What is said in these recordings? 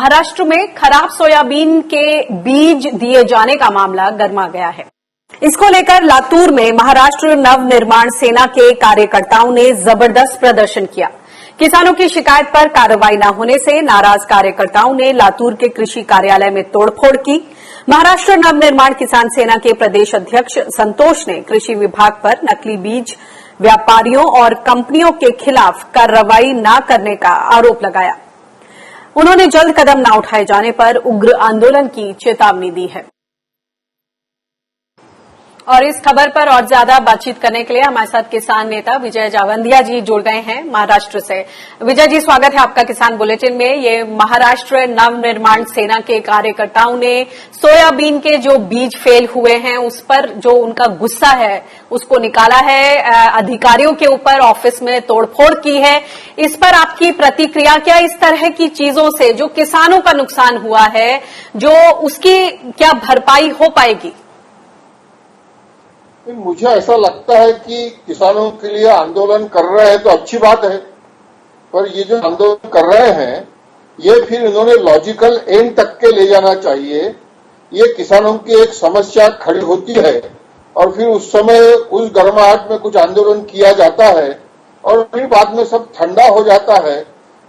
महाराष्ट्र में खराब सोयाबीन के बीज दिए जाने का मामला गर्मा गया है। इसको लेकर लातूर में महाराष्ट्र नवनिर्माण सेना के कार्यकर्ताओं ने जबरदस्त प्रदर्शन किया। किसानों की शिकायत पर कार्रवाई न होने से नाराज कार्यकर्ताओं ने लातूर के कृषि कार्यालय में तोड़फोड़ की। महाराष्ट्र नवनिर्माण किसान सेना के प्रदेश अध्यक्ष संतोष ने कृषि विभाग पर नकली बीज व्यापारियों और कंपनियों के खिलाफ कार्रवाई न करने का आरोप लगाया। उन्होंने जल्द कदम न उठाए जाने पर उग्र आंदोलन की चेतावनी दी है। और इस खबर पर और ज्यादा बातचीत करने के लिए हमारे साथ किसान नेता विजय जावंदिया जी जुड़ गए हैं महाराष्ट्र से। विजय जी, स्वागत है आपका किसान बुलेटिन में। ये महाराष्ट्र नवनिर्माण सेना के कार्यकर्ताओं ने सोयाबीन के जो बीज फेल हुए हैं उस पर जो उनका गुस्सा है उसको निकाला है, अधिकारियों के ऊपर ऑफिस में तोड़फोड़ की है। इस पर आपकी प्रतिक्रिया क्या? इस तरह की चीजों से जो किसानों का नुकसान हुआ है, जो उसकी क्या भरपाई हो पाएगी? मुझे ऐसा लगता है कि किसानों के लिए आंदोलन कर रहे हैं तो अच्छी बात है, पर ये जो आंदोलन कर रहे हैं ये फिर इन्होंने लॉजिकल एंड तक के ले जाना चाहिए। ये किसानों की एक समस्या खड़ी होती है और फिर उस समय उस गर्माहट में कुछ आंदोलन किया जाता है और फिर बाद में सब ठंडा हो जाता है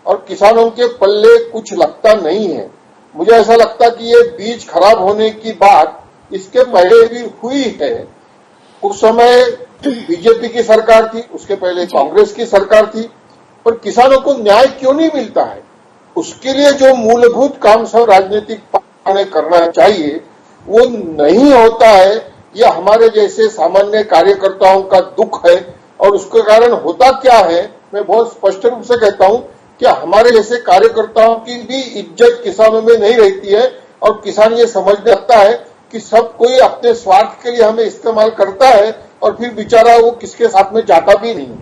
और किसानों के पल्ले कुछ लगता नहीं है। मुझे ऐसा लगता कि ये बीज खराब होने की बात इसके पहले भी हुई है। उस समय बीजेपी की सरकार थी, उसके पहले कांग्रेस की सरकार थी, पर किसानों को न्याय क्यों नहीं मिलता है? उसके लिए जो मूलभूत काम सब राजनीतिक पार्टियों ने करना चाहिए वो नहीं होता है। यह हमारे जैसे सामान्य कार्यकर्ताओं का दुख है और उसके कारण होता क्या है, मैं बहुत स्पष्ट रूप से कहता हूं कि हमारे जैसे कार्यकर्ताओं की भी इज्जत किसानों में नहीं रहती है और किसान ये समझने लगता है कि सब कोई अपने स्वार्थ के लिए हमें इस्तेमाल करता है और फिर बेचारा वो किसके साथ में जाता भी नहीं।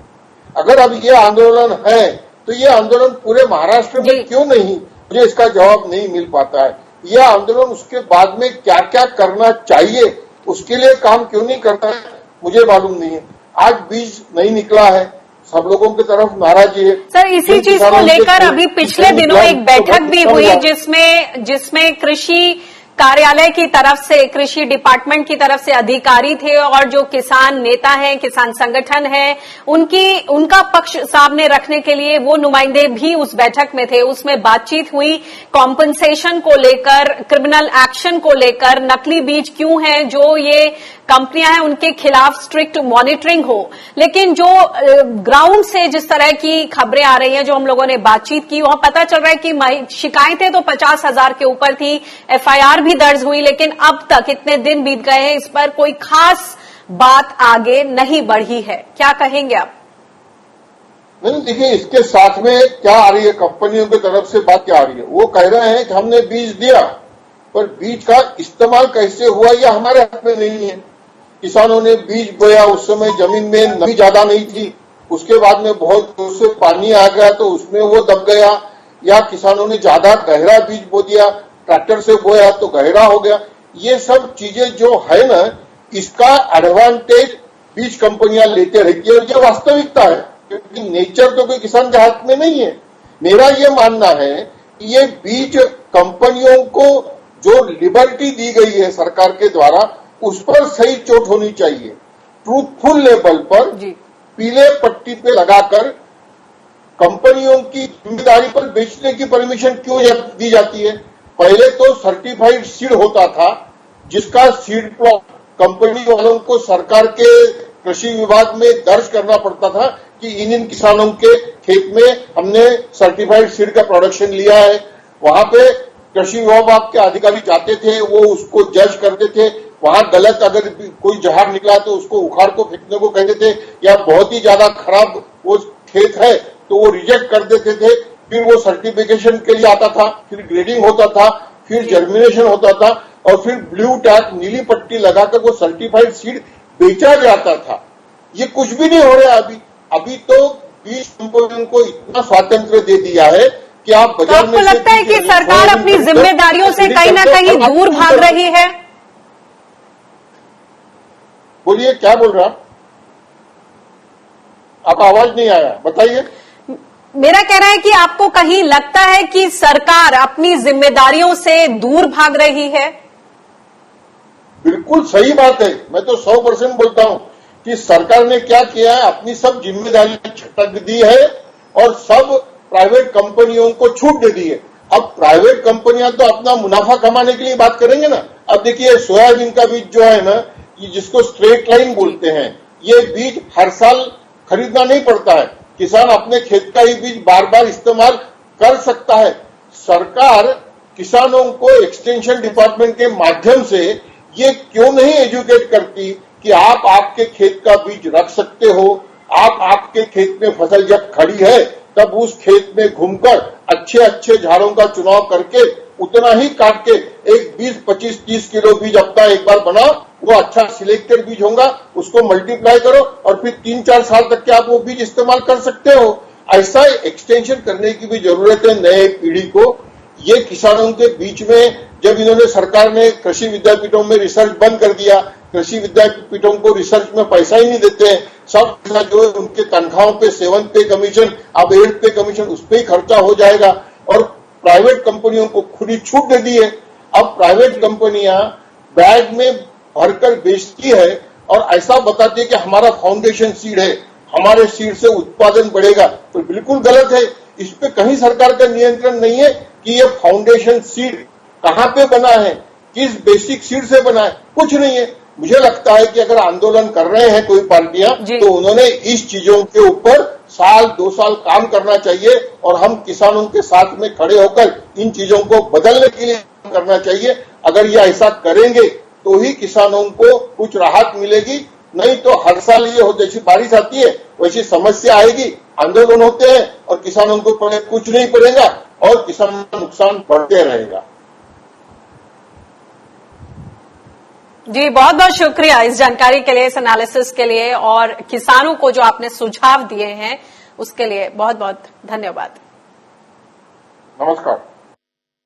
अगर अब ये आंदोलन है तो ये आंदोलन पूरे महाराष्ट्र में क्यों नहीं, मुझे इसका जवाब नहीं मिल पाता है। यह आंदोलन उसके बाद में क्या क्या करना चाहिए उसके लिए काम क्यों नहीं करता है, मुझे मालूम नहीं है। आज बीज नहीं निकला है, सब लोगों की तरफ नाराजगी है। सर, इसी चीज को लेकर अभी पिछले दिनों एक बैठक भी हुई जिसमें कृषि कार्यालय की तरफ से, कृषि डिपार्टमेंट की तरफ से अधिकारी थे और जो किसान नेता हैं, किसान संगठन है, उनका पक्ष सामने रखने के लिए वो नुमाइंदे भी उस बैठक में थे। उसमें बातचीत हुई कॉम्पनसेशन को लेकर, क्रिमिनल एक्शन को लेकर, नकली बीज क्यों हैं, जो ये कंपनियां हैं उनके खिलाफ स्ट्रिक्ट मॉनिटरिंग हो। लेकिन जो ग्राउंड से जिस तरह की खबरें आ रही हैं, जो हम लोगों ने बातचीत की, वहां पता चल रहा है कि शिकायतें तो 50,000 के ऊपर थी, एफआईआर भी दर्ज हुई, लेकिन अब तक इतने दिन बीत गए हैं, इस पर कोई खास बात आगे नहीं बढ़ी है। क्या कहेंगे आप? नहीं, देखिए इसके साथ में क्या आ रही है, कंपनियों की तरफ से बात क्या आ रही है। वो कह रहे हैं कि हमने बीज दिया, पर बीज का इस्तेमाल कैसे हुआ यह हमारे हाथ में नहीं है। किसानों ने बीज बोया, उस समय जमीन में नमी ज्यादा नहीं थी, उसके बाद में बहुत दूर से पानी आ गया तो उसमें वो दब गया, या किसानों ने ज्यादा गहरा बीज बो दिया, ट्रैक्टर से बोया तो गहरा हो गया। ये सब चीजें जो है ना, इसका एडवांटेज बीज कंपनियां लेते रहती है और ये वास्तविकता है, क्योंकि नेचर तो कोई किसान के हाथ में नहीं है। मेरा ये मानना है कि ये बीज कंपनियों को जो लिबर्टी दी गई है सरकार के द्वारा, उस पर सही चोट होनी चाहिए। ट्रूथफुल लेवल पर पीले पट्टी पे लगाकर कंपनियों की जिम्मेदारी पर बेचने की परमिशन क्यों दी जाती है? पहले तो सर्टिफाइड सीड होता था, जिसका सीड प्लॉट कंपनी वालों को सरकार के कृषि विभाग में दर्ज करना पड़ता था कि इन किसानों के खेत में हमने सर्टिफाइड सीड का प्रोडक्शन लिया है। वहां पे कृषि विभाग के अधिकारी जाते थे, वो उसको जज करते थे। वहां गलत अगर कोई जहर निकला तो उसको उखाड़ को फेंकने को कहते थे, या बहुत ही ज्यादा खराब वो खेत है तो वो रिजेक्ट कर देते थे। फिर वो सर्टिफिकेशन के लिए आता था, फिर ग्रेडिंग होता था, फिर जर्मिनेशन होता था और फिर ब्लू टैग नीली पट्टी लगाकर वो सर्टिफाइड सीड बेचा जाता था। ये कुछ भी नहीं हो रहा है अभी तो बीज कंपनियों को इतना स्वातंत्र दे दिया है कि आप बाजार में। आपको लगता है कि सरकार अपनी जिम्मेदारियों से कहीं ना कहीं दूर भाग रही है? बोलिए, क्या बोल रहा? आपका आवाज नहीं आया, बताइए। मेरा कहना है कि आपको कहीं लगता है कि सरकार अपनी जिम्मेदारियों से दूर भाग रही है? बिल्कुल सही बात है। मैं तो 100% बोलता हूं कि सरकार ने क्या किया है, अपनी सब जिम्मेदारी छटक दी है और सब प्राइवेट कंपनियों को छूट दे दी है। अब प्राइवेट कंपनियां तो अपना मुनाफा कमाने के लिए बात करेंगे ना। अब देखिए सोयाबीन का बीज जो है ना, ये जिसको स्ट्रेट लाइन बोलते हैं, ये बीज हर साल खरीदना नहीं पड़ता है। किसान अपने खेत का ही बीज बार बार इस्तेमाल कर सकता है। सरकार किसानों को एक्सटेंशन डिपार्टमेंट के माध्यम से ये क्यों नहीं एजुकेट करती कि आप आपके खेत का बीज रख सकते हो, आप आपके खेत में फसल जब खड़ी है तब उस खेत में घूमकर अच्छे अच्छे झाड़ों का चुनाव करके उतना ही काट के एक 20, 25, 30 किलो बीज अपना एक बार बनाओ, वो अच्छा सिलेक्टेड बीज होगा, उसको मल्टीप्लाई करो और फिर 3-4 साल तक के आप वो बीज इस्तेमाल कर सकते हो। ऐसा एक्सटेंशन करने की भी जरूरत है नए पीढ़ी को। ये किसानों के बीच में जब इन्होंने सरकार ने कृषि विद्यापीठों में रिसर्च बंद कर दिया, कृषि विद्यापीठों को रिसर्च में पैसा ही नहीं देते हैं, सब पैसा जो है उनके तनख्वाहों पे 7th पे कमीशन, अब 8th पे कमीशन, उस पर ही खर्चा हो जाएगा और प्राइवेट कंपनियों को खुद ही छूट दे दी है। अब प्राइवेट कंपनियां बैग में भरकर बेचती है और ऐसा बताती है कि हमारा फाउंडेशन सीड है, हमारे सीड से उत्पादन बढ़ेगा, तो बिल्कुल गलत है। इस पे कहीं सरकार का नियंत्रण नहीं है कि ये फाउंडेशन सीड कहां पे बना है, किस बेसिक सीड से बना है, कुछ नहीं है। मुझे लगता है कि अगर आंदोलन कर रहे हैं कोई पार्टियां तो उन्होंने इस चीजों के ऊपर 1-2 साल काम करना चाहिए और हम किसानों के साथ में खड़े होकर इन चीजों को बदलने के लिए काम करना चाहिए। अगर ये ऐसा करेंगे तो ही किसानों को कुछ राहत मिलेगी, नहीं तो हर साल ये हो, जैसी बारिश आती है वैसी समस्या आएगी, आंदोलन होते हैं और किसानों को कुछ नहीं पड़ेगा और किसानों का नुकसान बढ़ते रहेगा। जी, बहुत बहुत शुक्रिया इस जानकारी के लिए, इस एनालिसिस के लिए और किसानों को जो आपने सुझाव दिए हैं उसके लिए बहुत बहुत धन्यवाद। नमस्कार।